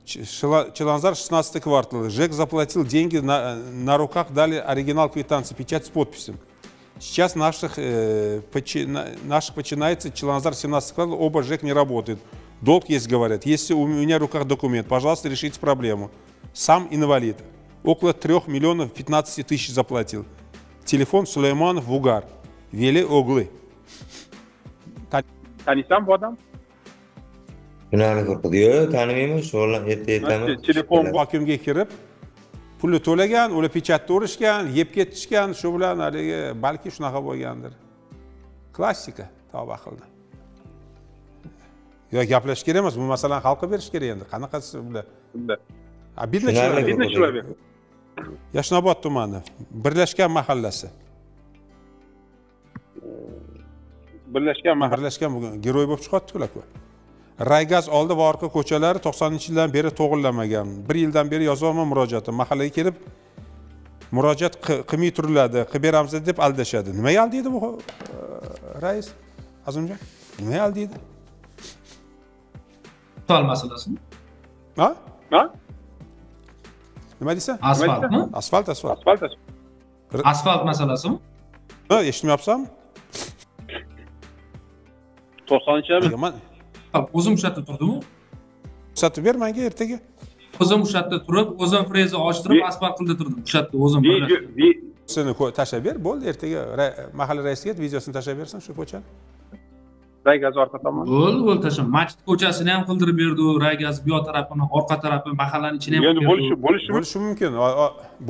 Чиланзар 16 квартал. ЖЭК заплатил деньги, на руках дали оригинал квитанции, печать с подписью. Сейчас наших начинается Чиланзар 17 квартал, оба ЖЭК не работают. Долг есть, говорят. Если у меня в руках документ, пожалуйста, решите проблему. Сам инвалид. Около 3 миллионов 15 тысяч заплатил. Телефон Сулейманов Вугар. Вели Оглы. Taniysan bu odam? Shunani qo'rqdi. Yo'q, tanimayman. Shug'ullan aytaman. Telefon hokimga kirib, pulni to'lagan, ular pechatni o'rishgan, yeb ketishgan, shu bilan haligi balki shunaqa bo'lgandir. Klassika, tavba qildi. Yo'q, gaplashish kerak emas, bu masalani hal qilib berish kerak endi. Qanaqasi bular? Bidna человек. Yashnobod tumani, Birlashgan mahallasi. Birlashgan giroy bo'lib chiqyapti-ku. Raygaz oldi va orqa ko'chalari 90-yildan beri to'g'irlanmagan. 1 yildan beri yozyapman murojaatni. Mahallaga kelib murojaat qilmay turiladi, qilib beramiz deb aldashadi. Nimaga aldaydi bu rais? Azimjon, nimaga aldaydi? Asfalt masalasimi? Ha? Nima deysan? Asfaltmi? Asfalt. Asfalt masalasimi? Eshitmayapsanmi? 90-mi? O'zim o'sha yerda turdim-ku. Ko'rsatib ber menga ertaga. O'zim o'sha yerda turib, o'zim freza ochtirib, asfalt qilib turdim. O'sha yerda o'zim. Seni tashlab ber, bo'ldi. Ertaga mahalla raisiga videosini tashlab bersin shu ko'chani. Raygaz orqa tomon. Bo'ldi, tashlam. Masjid ko'chasini ham qildirib berdi, Raygaz bu yoq tarafini, orqa tarafini, mahallaning ichini ham qildirib berdi. Bo'lishi mumkin.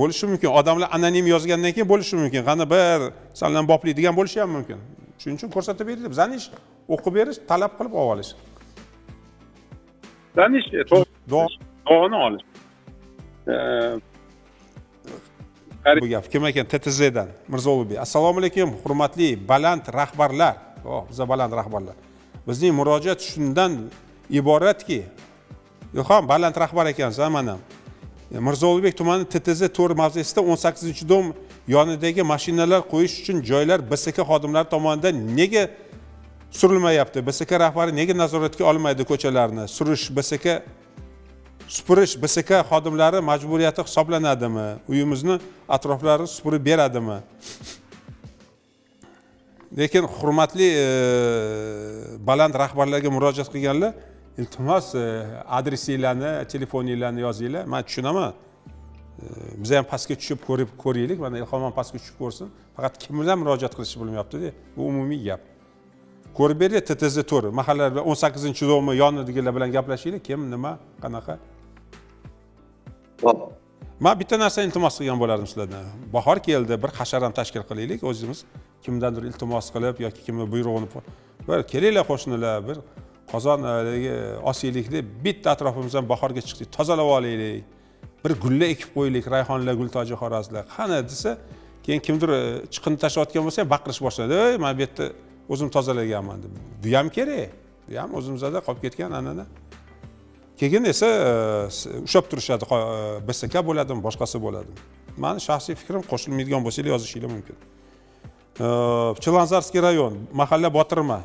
Bo'lishi mumkin. Odamlar anonim yozgandan keyin bo'lishi mumkin. Qani bir sandan boplaydigan bo'lishi ham mumkin. Shuning uchun ko'rsatib berdi. Bizning ish o'qib berish, talab qilib olib olish. Bizning ish duoni olish. Bu gap kim ekan? TTZdan Mirzo Ulug'bek. Assalomu alaykum, hurmatli baland rahbarlar. Biza baland rahbarlar. Bizning murojaat shundan iboratki, yo'q, baland rahbar ekansiz, mana. Mirzo Ulug'bek tumani TTZ 4 mavzesida 18-dom yonidagi mashinalar qo'yish uchun joylar BSK xodimlari tomonidan nega surilmayapti? BSK rahbari nega nazoratga olmaydi ko'chalarni? Supurish BSK xodimlari majburiyati hisoblanadimi? Uyimizni atroflarini supurib beradimi? Lekin hurmatli baland rahbarlarga murojaat qilganlar, iltimos adresinglarni, telefoninglarni yozinglar. Men tushunaman. Biz ham pastga tushib ko'raylik. Mana Ilhom ham pastga tushib ko'rsin. Faqat kim bilan murojaat qilishni bilmayapti-da. Bu umumiy gap. Ko'rib berdi TTZ 4 mahallalar 18-domi yonidagilar bilan gaplashinglar. Kim, nima, qanaqa? Men bitta narsa iltimos qilgan bo'lardim sizlardan. Bahor keldi, bir hasharam tashkil qilaylik o'zimiz. Kimdandir iltimos qilib yoki kimni buyrug'ini bir kelinglar qo'shnilar, bir qozon osiylikni bitta atrofimizdan bahorga chiqdik, tozalab olaylik. Bir gullar ekib qo'yaylik, rayhonlar, gultoji, xorazlar. Qani desa, keyin kimdir chiqindi tashlayotgan bo'lsa, baqirish boshladi. "Ey, men bu yerda o'zim tozalaganman" deb. Bu ham kerak. Bu ham o'zimizda qolib ketgan an'ana. Keyin esa ushab turishadi, BSK bo'ladimi, boshqasi bo'ladimi. Meni shaxsiy fikrim qo'shilmaydigan bo'lsa, yozishinglar mumkin. Челанзарский район, Махалля Батырма.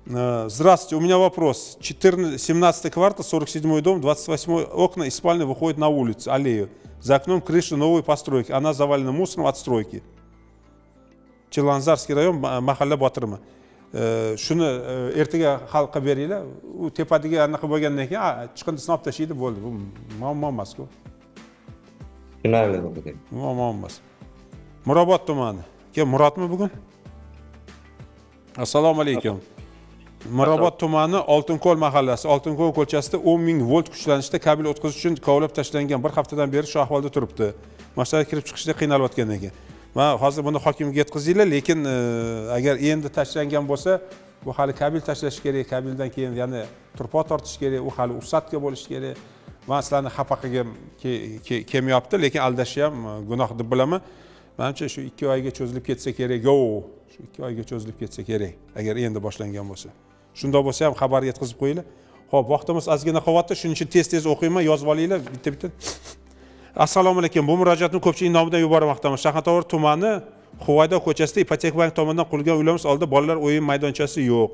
Здравствуйте, у меня вопрос. 17 квартал, 47 дом, 28 окна и спальня выходит на улицу, аллею. За окном крыша новой постройки, она завалена мусором от стройки. Челанзарский район, Махалля Батырма. Shuni ertaga xalqqa beringlar. U tepadagi anaqa bo'lgandan keyin chiqindisini olib tashlaydi, bo'ldi. Bu muammo emas-ku. Muammo emas. Mirobod tumani. Murodmi bugun? Assalomu alaykum. Mirobod tumani Oltinko'l mahallasi, Oltinko'l ko'chasida 10 ming volt kuchlanishda kabel o'tkazish uchun kovlab tashlangan. Bir haftadan beri shu ahvolda turibdi. Mashina kirib chiqishda qiynalayotgan ekan. Men hozir buni hokimga yetkazinglar, lekin agar endi tashlangan bo'lsa, bu hali kabel tashlash kerak, kabeldan keyin yana turpo tortish kerak, u hali usatka bo'lishi kerak. Men sizlarni xafa qilgim kelmayapti, lekin aldashi ham gunoh deb bilaman. Menimcha shu 2 oyga cho'zilib ketsa kerak, shu 2 oyga cho'zilib ketsa kerak, agar endi boshlangan bo'lsa. Shunday bo'lsa ham xabar yetkazib qo'yinglar. Xo'p, vaqtimiz ozgina qolyapti, shuning uchun tez o'qiyman, yozib olinglar, bitta. Assalomu alaykum. Bu murojaatni ko'pchilik nomidan yubormoqdaman. Shahardor tumani Huvaydo ko'chasida Ipotek bank tomonidan qurilgan uylarimiz oldida bolalar o'yin maydonchasi yo'q.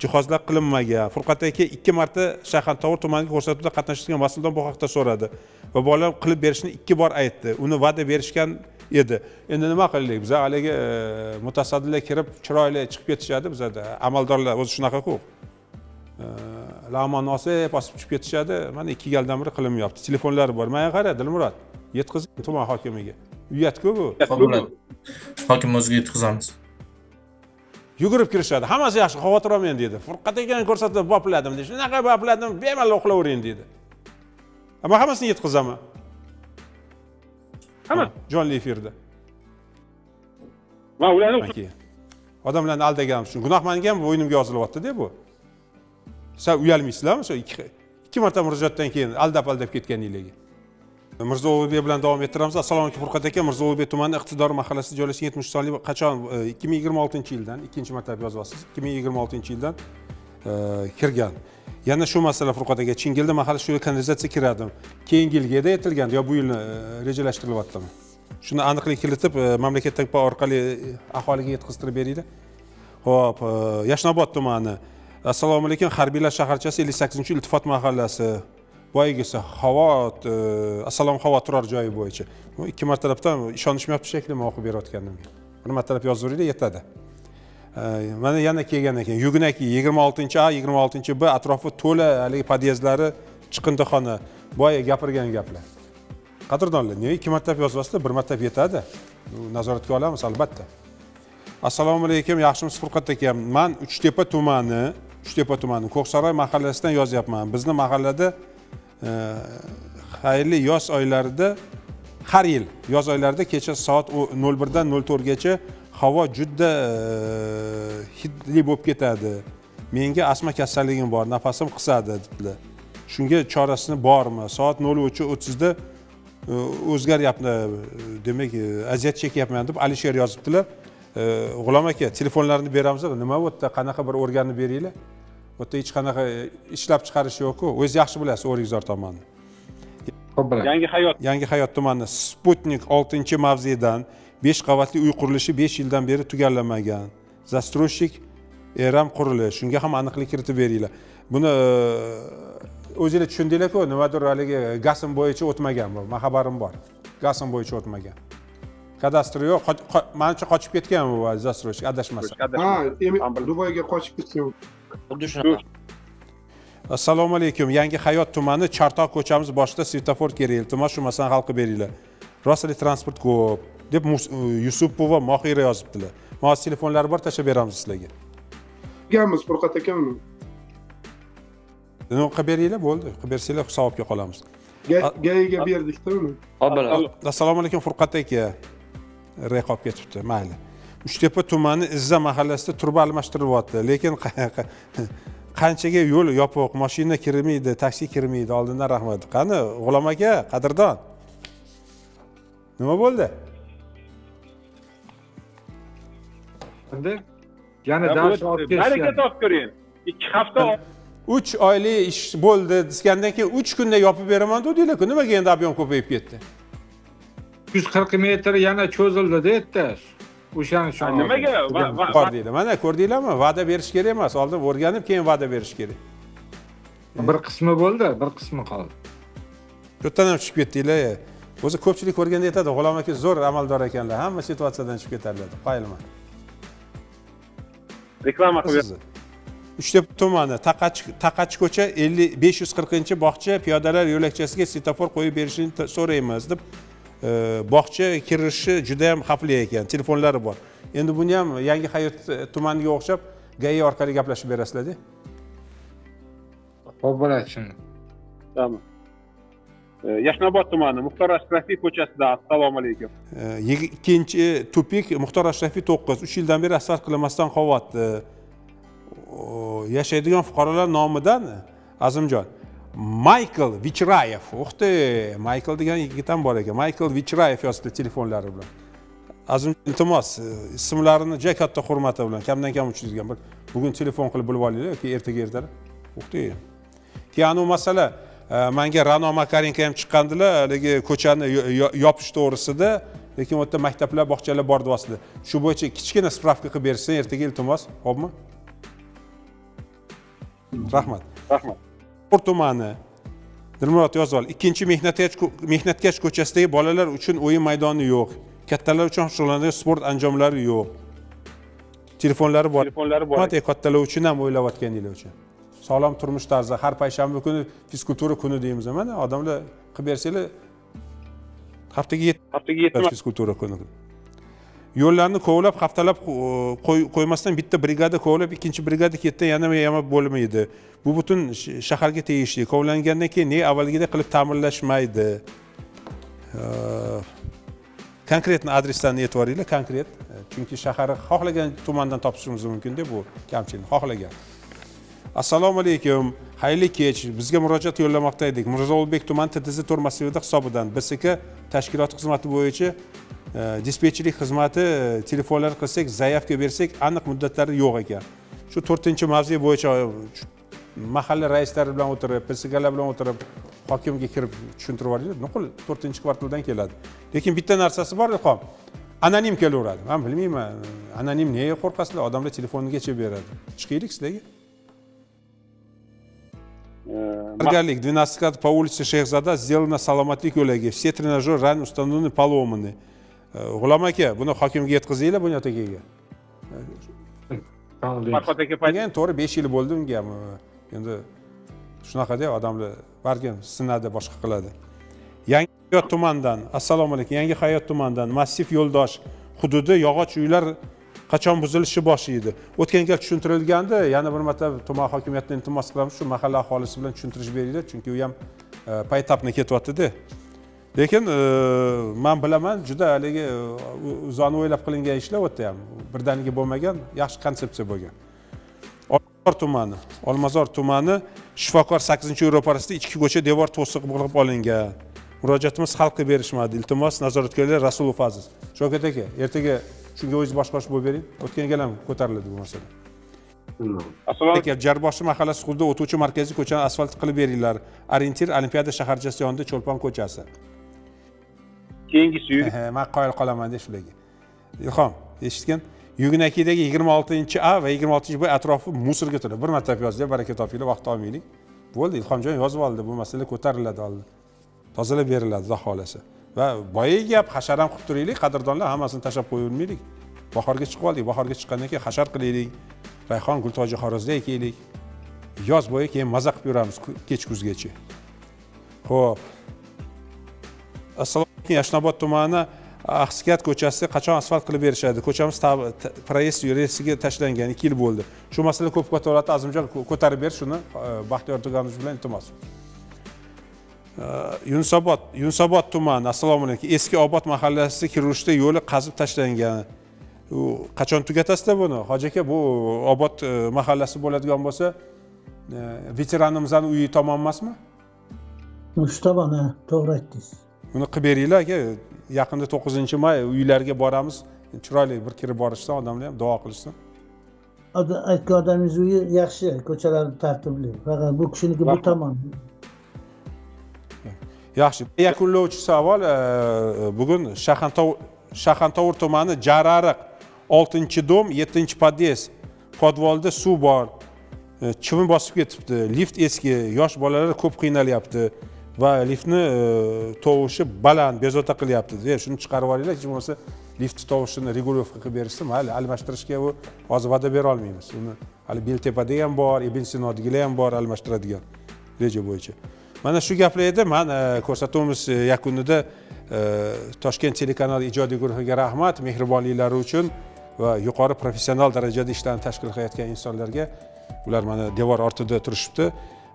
Jihozlar qilinmagan. Furqat aka 2 marta Shahardor tumaniga ko'rsatuvda qatnashgan mas'uldan bu haqda so'radi va bolalar qilib berishni 2 bor aytdi. Uni va'da berishgan edi. Endi nima qilaylik? Biz haligi mutasaddilar kirib chiroyli chiqib ketishadi bizda. Amaldorlar o'zi shunaqa-ku. Lamonosi bosib chiqib ketishadi. Mana 2 galdan beri qilinmayapti. Telefonlari bor. Menga qara, Dilmurod. Yetkazing tuman hokimiga. Uyatku bu. Hokim o'ziga yetkazamiz. Yugurib kirishadi. Hammasi yaxshi, xavotir olmang dedi. Furqat ekan ko'rsatib bopladim dedi. Shunaqa bopladim, bemalol uxlayvering dedi. Ammo hammasini yetkazaman. Hamma jonli efirda. Men ularni odamlarni aldaganim uchun gunoh menga ham bo'ynimga yozilyapti-da bu. Siz uyalmaysizlarmi shu 2 marta murojaatdan keyin aldab ketganingizga? Mirzo Ulug'bek bilan davom ettiramiz. Assalomu alaykum Furqat aka. Mirzo Ulug'bek tumani Iqtidor mahallasida joylashgan 70 sonli qachon 2026-yildan, ikkinchi marta yozyapsiz. 2026-yildan kirgan. Yana shu masala Furqat aka, Chingilda mahalla shu kanalizatsiya kiradim. Keyingi yilga aytilgan yo bu yilni rejalashtiryaptimi? Shuni aniqlik kiritib, mamlakat orqali aholiga yetkaztirib beringlar. Xo'p, Yashnobod tumani. Assalomu alaykum, harbiylar shaharchasi 58-iltifot mahallasi. Boyagisi Havot, Assalom Havot turar joyi bo'yicha. 2 martadan ishonishmayapti shekilli men o'qib berayotganimga. Bir martalab yozaveringlar, yetadi. Mana yana kelgan ekan. Yugnaki 26A, 26B atrofi to'la haligi podyezdlari chiqindixona. Boya gapirgan gaplar. Qadrdonlar, nega 2 marta yozyapsizlar? 1 marta yetadi. Nazoratga olamiz albatta. Assalomu alaykum, yaxshimisiz Furqat aka? Men Uchtepa tumani, Ko'ksaroy mahallasidan yozyapman. Bizning mahallada xayrli yoz oylarida har yil yoz oylarida kecha soat 01 dan 04 gacha havo juda hidli bo'lib ketadi. Menga asma kasalligim bor, nafasim qisadi dedilar. Shunga chorasi bormi? Soat 03:30 da o'zgaryapti. Demak, aziyat chekyapman deb Alisher yozibdilar. G'ulom aka, telefonlarini beramiz. Nima bu yerda qanaqa bir organni beringlar? Bu yerda hech qanaqa ishlab chiqarish yo'q-ku. O'zingiz yaxshi bilasiz O'rikzor tomonni. Yangi hayot tumani Sputnik 6-mavzedan 5 qavatli uy qurilishi 5 yildan beri tugallanmagan. Застройщик eram qurilish. Shunga ham aniqlik kiritib beringlar. Buni o'zingizlar tushundinglar-ku, nimadir haligi gasim bo'yicha o'tmagan bu. Men xabarim bor. Gasim bo'yicha o'tmagan. Kadastr yo'q, menimcha qochib ketgan bu застройщик, adashmasa. Ha, Dubayga qochib ketgan. Xuddi shunaqa. Assalomu alaykum. Yangi hayot tumani Chartoq ko'chamiz boshida svetofor kerak. Iltimos shu masalani hal qilib beringlar. Rostli transport ko'p deb Yusupova Mohira yozibdilar. Mo'z telefonlari bor, tashlab beramiz sizlarga. Kelamiz Furqat akami. Nima qilib beringlar, bo'ldi. Qilib bersanglar hisobga qolamiz. Gayiga berdik-da uni. Assalomu alaykum Furqat aka. Qolib ketibdi, mayli. Uchtepa tumani Izza mahallasida turba almashtirilyapti, lekin qanchaga yo'l yopiq, mashina kirmaydi, taksi kirmaydi. Oldindan rahmat. Qani, G'ulom aka, qadrdon. Nima bo'ldi? Endi yana dars olib kelishgan. Harakat olib ko'ring. 2 hafta 3 oylik ish bo'ldi, desgandan keyin 3 kunda yopib beraman dedinglar-ku. Nimaga endi ob'yom ko'payib ketdi? 140 metr yana cho'zildi-da yerda. O'shani shu. Nimaga? Ko'rdinglar. Mana ko'rdinglarmi? Va'da berish kerak emas. Oldin o'rganib, keyin va'da berish kerak. Bir qismi bo'ldi, bir qismi qoldi. To'tdan ham chiqib ketdinglar. O'zi ko'pchilik ko'rganda aytadi, G'ulom aka zo'r amaldor ekanlar. Hamma situatsiyadan chiqib ketadilar. Qoyilman. Reklama qilib. Uchtepa tumani Taqach ko'cha 540-bog'cha piyodalar yo'lakchasiga svetofor qo'yib berishini so'raymiz deb bog'cha kirishi juda ham xavfli ekan. Telefonlari bor. Endi buni ham yangi hayot tumaniga o'xshab GAI orqali gaplashib berasizlar-da. Xo'p, bo'ladi shunda. Tamam. Yashnobod tumani Muxtor Ashrafiy ko'chasida. Assalomu alaykum. 2-tupik Muxtor Ashrafiy 9. 3 yildan beri asfalt qilinmasdan qolyapti. Yashaydigan fuqarolar nomidan Azimjon Michael Vichrayev. O'xti, Michael degan yigit ham bor ekan. Michael Vichrayev yozdi telefonlari bilan. Azimjon, iltimos, ismlarini juda katta hurmati bilan kamdan kam uchirgan. Bugun telefon qilib bilib olinglar yoki ertaga. O'xti. Keyin u masala menga Rano Makarenko ham chiqqandilar, haligi ko'chani yopish to'g'risida, lekin u yerda maktablar, bog'chalar bor deyapsizlar. Shu bo'yicha kichkina spravka qilib bersin ertaga iltimos, xo'pmi? Rahmat. Qo'rt tumani Dilmurod yozol. 2-mehnatkash ko'chasidagi bolalar uchun o'yin maydoni yo'q. Kattalar uchun shug'ullanadigan sport anjomlari yo'q. Telefonlari bor. Kattalar uchun ham o'ylayotganinglar uchun. Sog'lom turmush tarzi, har payshanba kuni fizkultura kuni deymiz. Mana odamlar qilib bersanglar haftaga 7 fizkultura kuni. Yo'llarni kovlab, haftalab qo'ymasdan bitta brigada kovlab, ikkinchi brigada ketdi, yana yamab bo'lmaydi. Bu butun shaharga tegishli. Kovlangandan keyin ne avvalgidek qilib ta'mirlashmaydi. Konkretni adreslarni e'tiboringlar, konkret. Chunki shaharni xohlagan tumandan topishimiz mumkin-da bu kamchilik, xohlagan. Assalomu alaykum. Xayrli kech. Bizga murojaat yo'llamoqda edik. Mirzo-Ulug'bek tuman TTZ To'rmasida hisobidan BSK tashkilot xizmati bo'yicha dispetcherlik xizmati telefonlar qilsak, zaявка bersak, aniq muddatlari yo'q ekan. Shu 4-mavzu bo'yicha mahalla raislari bilan o'tirib, PSKlar bilan o'tirib, hokimga kirib tushuntirib yubordik. Nuqul 4-kvartaldan keladi. Lekin bitta narsasi bor, ilhom. Anonim kelaveradi. Men bilmayman, anonim nega qo'rqasizlar? Odamlar telefonigacha beradi. Chiqaylik sizlarga. Firgarlik 12 по улице Shayxzoda сделана salomatlik yo'lagi. Все тренажеры ранее установлены поломаны. G'ulom aka, buni hokimga yetkazinglar, Bunyod akaga. Farhod aka payt endi to'g'ri 5 yil bo'ldi unga ham. Endi shunaqada odamlar bargin sinadi, boshqa qiladi. Yangi Hayot tumanidan, assalomu alaykum. Yangi Hayot tumanidan massiv yo'ldosh hududi yog'och uylar qachon buzilishi boshlaydi? O'tgan gal tushuntirilgandi. Yana bir marta tuman hokimiyatidan iltimos qilamiz, shu mahalla aholisi bilan tushuntirish beringlar, chunki u ham paytapni ketyapti-da. Lekin men bilaman, juda haligi uzoni o'ylab qilingan ishlar o'tdi ham. Birdaniga bo'lmagan, yaxshi konsepsiya bo'lgan. Olmazor tumani shifokor 8-uy ro'parasida ichki ko'cha devor to'siq bo'lib olingan. Murojaatimiz hal qilib berishmadi. Iltimos nazoratkorlar Rasulov Aziz. Shavkat aka, ertaga shunga o'zingiz boshqarish bo'lib bering. O'tgan gal ham ko'tarildi bu masala. Assalomu alaykum. Jarboshi mahallasi hududida o'tuvchi markaziy ko'chani asfalt qilib beringlar. Orientir Olimpiada shaharchasi yonida Cho'lpon ko'chasi. Keyingisi men qoyil qolaman deb shularga. Ilhom, eshitgan? Yugnakidagi 26-A va 26-B atrofi musorga to'la. Bir marta yozdi, baraka topinglar, vaqt olmaylik. Bo'ldi, Ilhomjon yozib oldi, bu masala ko'tariladi hozir. Tozalab beriladi, xudo xolasa. Va boya gap, hashar ham qilib turaylik, qadrdonlar hammasini tashlab qo'yilmaylik. Bahorga chiqib oldik, bahorga chiqqandan keyin hashar qilaylik. Rayhon, Gultoji Xorozda ekaylik. Yoz bo'yi keyin maza qilib yuramiz kech kuzgacha. Xo'p. Assalomu alaykum. Yashnobod tumani Axsikat ko'chasi qachon asfalt qilib berishadi? Ko'chamiz proyekt yuresiga tashlangan 2 yil bo'ldi. Shu masala ko'p ko'tariladi, Azimjon ko'tarib ber shuni. Baxtiyor Tuganovich bilan iltimos. Yunusobod tumani, assalomu alaykum. Eski Obod mahallasi kirishda yo'li qazib tashlangan. U qachon tugatasizlar buni? Hoji aka, bu Obod mahallasi bo'ladigan bo'lsa, veteranimizning uyi tomon emasmi? Shu tomon, to'g'ri aytdingiz. Buni qilib beringlar aka. Yaqinda 9-may uylarga boramiz. Chiroyli bir kirib borishsin, odamlar ham duo qilishsin. Aytgan odamingiz uyi yaxshi, ko'chalar tartibli. Faqat bu kishiniki bu tomon. Yaxshi. Yakunlovchi savol, bugun Shaxantovur tumani Jarariq 6-dom 7-podyezd podvalda suv bor. Chivin bosib ketibdi. Lift eski, yosh bolalar ko'p qiynalyapti va liftni tovushi baland, bezovta qilyapti. Shuni chiqarib olinglar, hech bo'lmasa lift tovushini regulyovka qilib berishsa, mayli, almashtirishga u hozir va'da bera olmaymiz. Uni hali Beltepada ham bor, Ibn Sinodigilar ham bor almashtiradigan reja bo'yicha. Mana shu gaplar edi. Men ko'rsatuvimiz yakunida Toshkent telekanali ijodiy guruhiga rahmat, mehribonliklari uchun va yuqori professional darajada ishlarni tashkil qilayotgan insonlarga. Ular mana devor ortida turishibdi.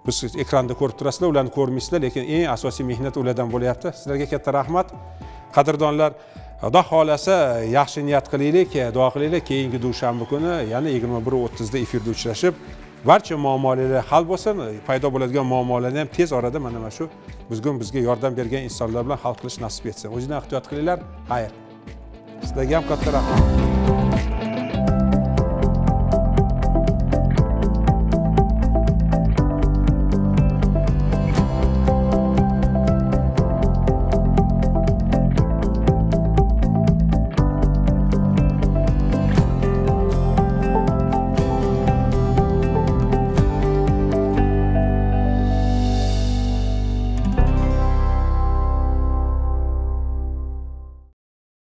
Biz ekranda ko'rib turasizlar, ularni ko'rmaysizlar, lekin eng asosiy mehnat ulardan bo'lyapti. Sizlarga katta rahmat. Qadrdonlar, Xudo xolasa yaxshi niyat qilaylik, duo qilaylik. Keyingi dushanba kuni, ya'ni 21:30 da efirda uchrashib, barcha muammolar hal bo'lsin, paydo bo'ladigan muammolarni ham tez orada mana shu bizga yordam bergan insonlar bilan hal qilish nasib etsin. O'zingizdan ehtiyot qilinglar. Xayr. Sizlarga ham katta rahmat.